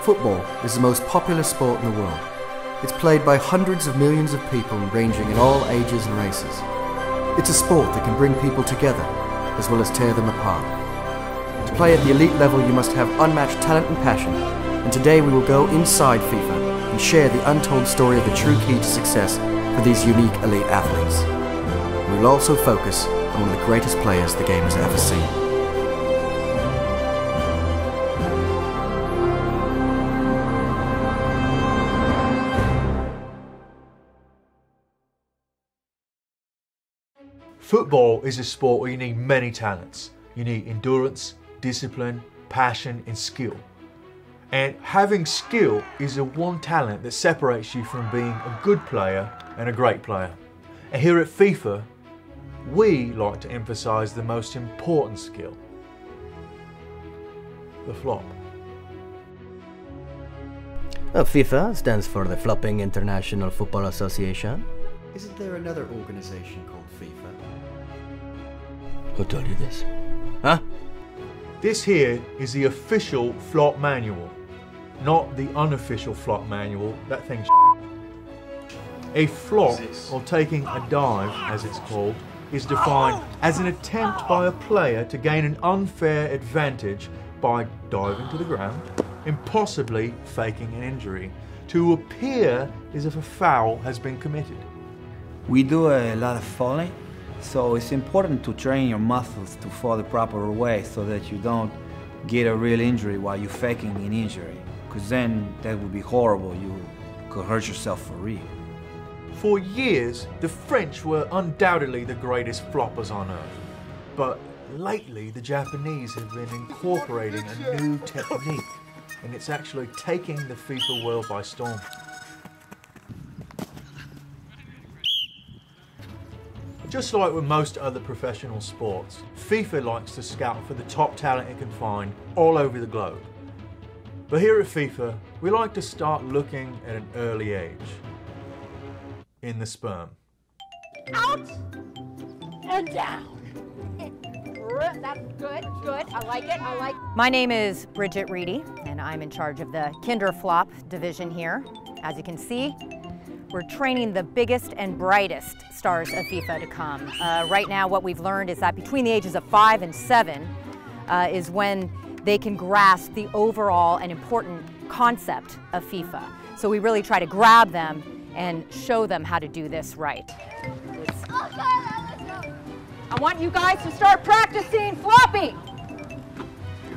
Football is the most popular sport in the world. It's played by hundreds of millions of people ranging in all ages and races. It's a sport that can bring people together, as well as tear them apart. To play at the elite level, you must have unmatched talent and passion, and today we will go inside FIFA and share the untold story of the true key to success for these unique elite athletes. We will also focus on one of the greatest players the game has ever seen. Football is a sport where you need many talents. You need endurance, discipline, passion and skill. And having skill is the one talent that separates you from being a good player and a great player. And here at FIFA, we like to emphasize the most important skill, the flop. FIFA stands for the Flopping International Football Association. Isn't there another organization called FIFA? Who told you this? Huh? This here is the official flop manual, not the unofficial flop manual. That thing's A flop, or taking a dive as it's called, is defined as an attempt by a player to gain an unfair advantage by diving to the ground and possibly faking an injury to appear as if a foul has been committed. We do a lot of falling, so it's important to train your muscles to fall the proper way so that you don't get a real injury while you're faking an injury, because then that would be horrible. You could hurt yourself for real. For years, the French were undoubtedly the greatest floppers on earth. But lately, the Japanese have been incorporating a new technique, and it's actually taking the FIFA world by storm. Just like with most other professional sports, FIFA likes to scout for the top talent it can find all over the globe. But here at FIFA, we like to start looking at an early age. In the sperm. Out and down. That's good, good. I like it, I like it. My name is Bridget Reedy, and I'm in charge of the Kinderflop division here. As you can see, we're training the biggest and brightest stars of FIFA to come. Right now, what we've learned is that between the ages of 5 and 7 is when they can grasp the overall and important concept of FIFA. So we really try to grab them and show them how to do this right. I want you guys to start practicing flopping.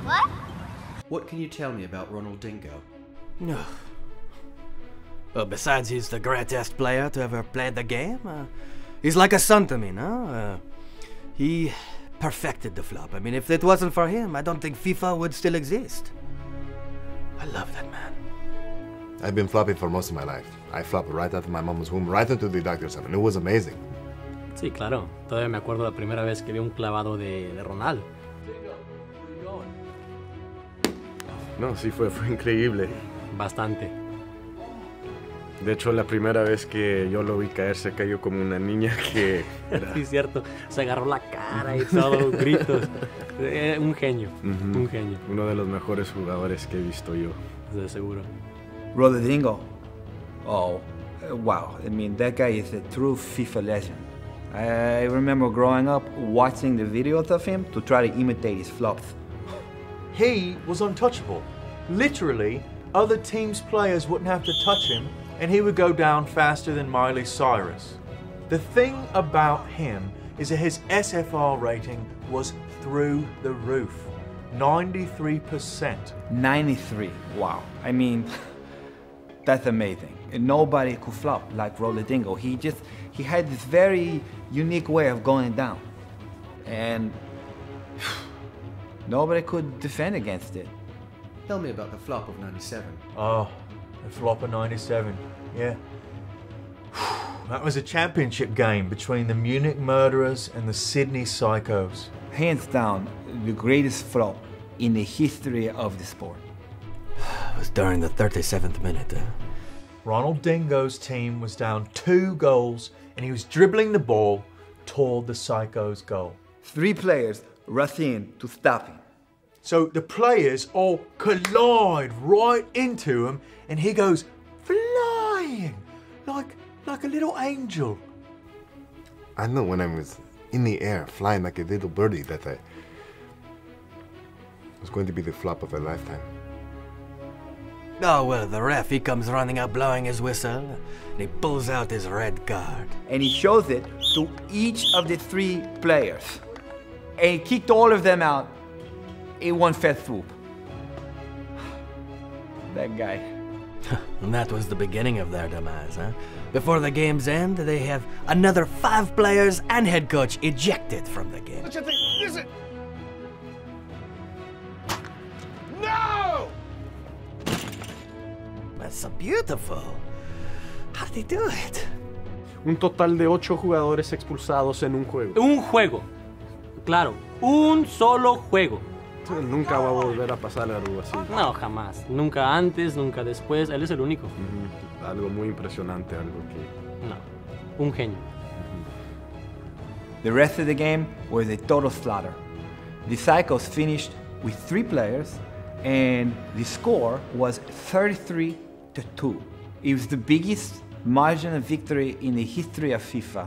What? What can you tell me about Ronaldinho? No. Well, besides he's the greatest player to ever play the game, he's like a son to me, no? He perfected the flop. I mean, if it wasn't for him, I don't think FIFA would still exist. I love that man. I've been flopping for most of my life. I flopped right out of my mom's womb, right into the doctor's office. It was amazing. Sí, claro. Todavía me acuerdo la primera vez que vi un clavado de Ronaldo. No, sí, fue increíble. Bastante. De hecho, la primera vez que yo lo vi caer, se cayó como una niña que... Era... Sí, cierto. Se agarró la cara y todo, gritos. Un genio, un genio. Uno de los mejores jugadores que he visto yo. De seguro. Ronaldinho. Oh, wow. I mean, that guy is a true FIFA legend. I remember growing up watching the videos of him to try to imitate his flops. He was untouchable. Literally, other teams' players wouldn't have to touch him and he would go down faster than Miley Cyrus. The thing about him is that his SFR rating was through the roof. 93%. 93, wow. I mean, that's amazing. And nobody could flop like Ronaldinho. He had this very unique way of going down. And nobody could defend against it. Tell me about the flop of 97. Oh, the flop of 97, yeah. That was a championship game between the Munich Murderers and the Sydney Psychos. Hands down, the greatest flop in the history of the sport. It was during the 37th minute. Ronaldinho's team was down 2 goals and he was dribbling the ball toward the Psychos' goal. 3 players rushed in to stop him. So the players all collide right into him, and he goes flying like a little angel. I know when I was in the air, flying like a little birdie, that I was going to be the flop of a lifetime. Oh, well, the ref, he comes running up blowing his whistle, and he pulls out his red card. And he shows it to each of the 3 players. And he kicked all of them out in one fell swoop. That guy. And that was the beginning of their demise, huh? Before the game's end, they have another 5 players and head coach ejected from the game. What you think? Listen! No! That's so beautiful. How did he do it? Un total de 8 jugadores expulsados en un juego. Un juego. Claro, un solo juego. Nunca va a volver a pasar algo así. No, jamás. Nunca antes, nunca después. Él es el único. Algo muy impresionante, algo que... No, un genio. The rest of the game was a total slaughter. The Psychos finished with 3 players, and the score was 33-2. It was the biggest margin of victory in the history of FIFA.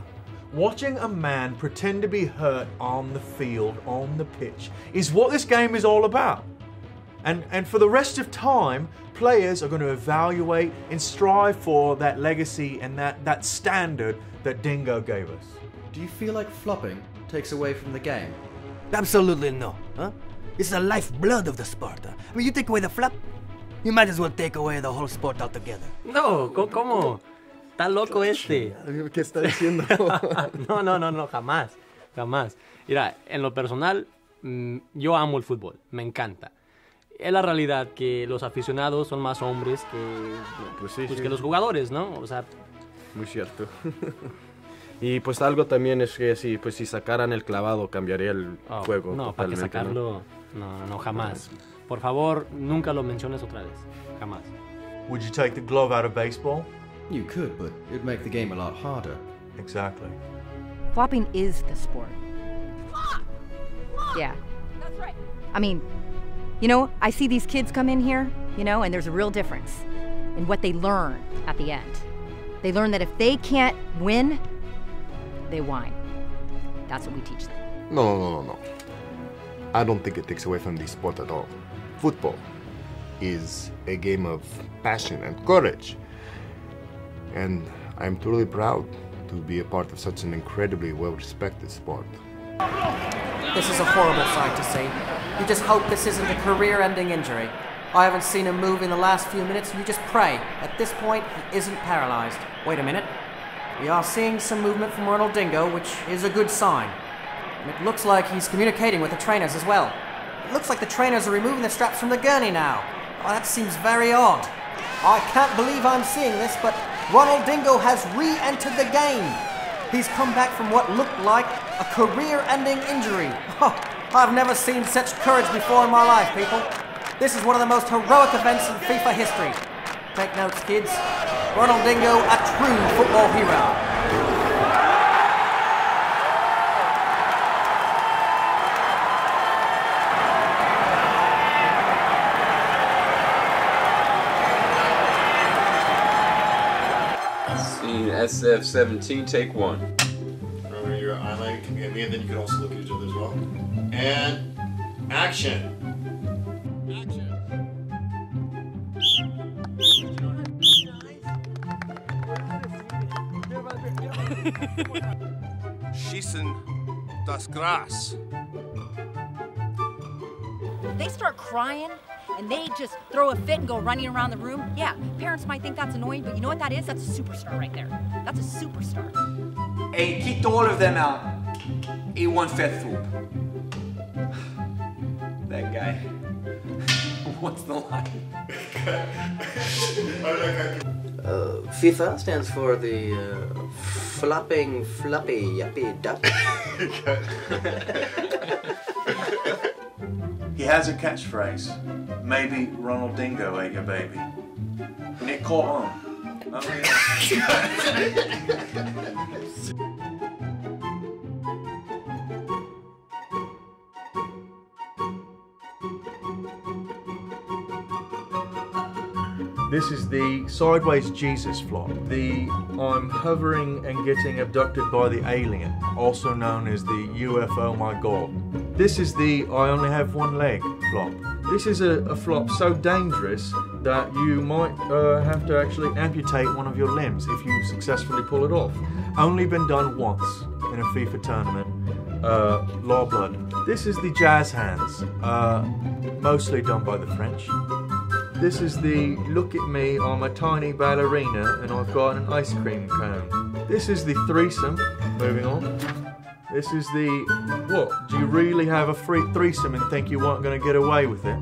Watching a man pretend to be hurt on the field, on the pitch, is what this game is all about. And for the rest of time, players are going to evaluate and strive for that legacy and that standard that Dingo gave us. Do you feel like flopping takes away from the game? Absolutely no, huh? It's the lifeblood of the sport. Huh? I mean, you take away the flop, you might as well take away the whole sport altogether. No, ¿cómo? Está loco este. ¿Qué está diciendo? No, jamás. Mira, en lo personal, yo amo el fútbol, me encanta. Es la realidad que los aficionados son más hombres que los jugadores, ¿no? O sea... Muy cierto. Y pues algo también es que si sacaran el clavado cambiaría el juego. No, para que sacarlo, no, jamás. Por favor, nunca lo menciones otra vez, jamás. Would you take the glove out of baseball? You could, but it'd make the game a lot harder. Exactly. Flopping is the sport. Flop! Yeah. That's right. I mean, you know, I see these kids come in here, you know, and there's a real difference in what they learn at the end. They learn that if they can't win, they whine. That's what we teach them. No. I don't think it takes away from the sport at all. Football is a game of passion and courage. And I'm truly proud to be a part of such an incredibly well-respected sport. This is a horrible sight to see. You just hope this isn't a career-ending injury. I haven't seen him move in the last few minutes, and you just pray. At this point, he isn't paralyzed. Wait a minute. We are seeing some movement from Ronaldinho, which is a good sign. And it looks like he's communicating with the trainers as well. It looks like the trainers are removing the straps from the gurney now. Oh, that seems very odd. I can't believe I'm seeing this, but Ronaldinho has re-entered the game. He's come back from what looked like a career-ending injury. Oh, I've never seen such courage before in my life, people. This is one of the most heroic events in FIFA history. Take notes, kids. Ronaldinho, a true football hero. SF-17, take 1. Remember your eye line can be at me, and then you can also look at each other as well. And action. Schießen das Gras. They start crying and they just throw a fit and go running around the room. Yeah, parents might think that's annoying, but you know what that is? That's a superstar right there. That's a superstar. And he kicked all of them out in one fell swoop. That guy. What's the line? FIFA stands for the flopping floppy yappy duck. He has a catchphrase. Maybe Ronaldinho ate your baby. And it caught on. This is the sideways Jesus flop. The I'm hovering and getting abducted by the alien, also known as the UFO my god. This is the I only have one leg flop. This is a flop so dangerous that you might have to actually amputate one of your limbs if you successfully pull it off. Only been done once in a FIFA tournament, Law Blood. This is the jazz hands, mostly done by the French. This is the look at me, I'm a tiny ballerina and I've got an ice cream cone. This is the threesome, moving on. This is the, what, do you really have a threesome and think you weren't going to get away with it?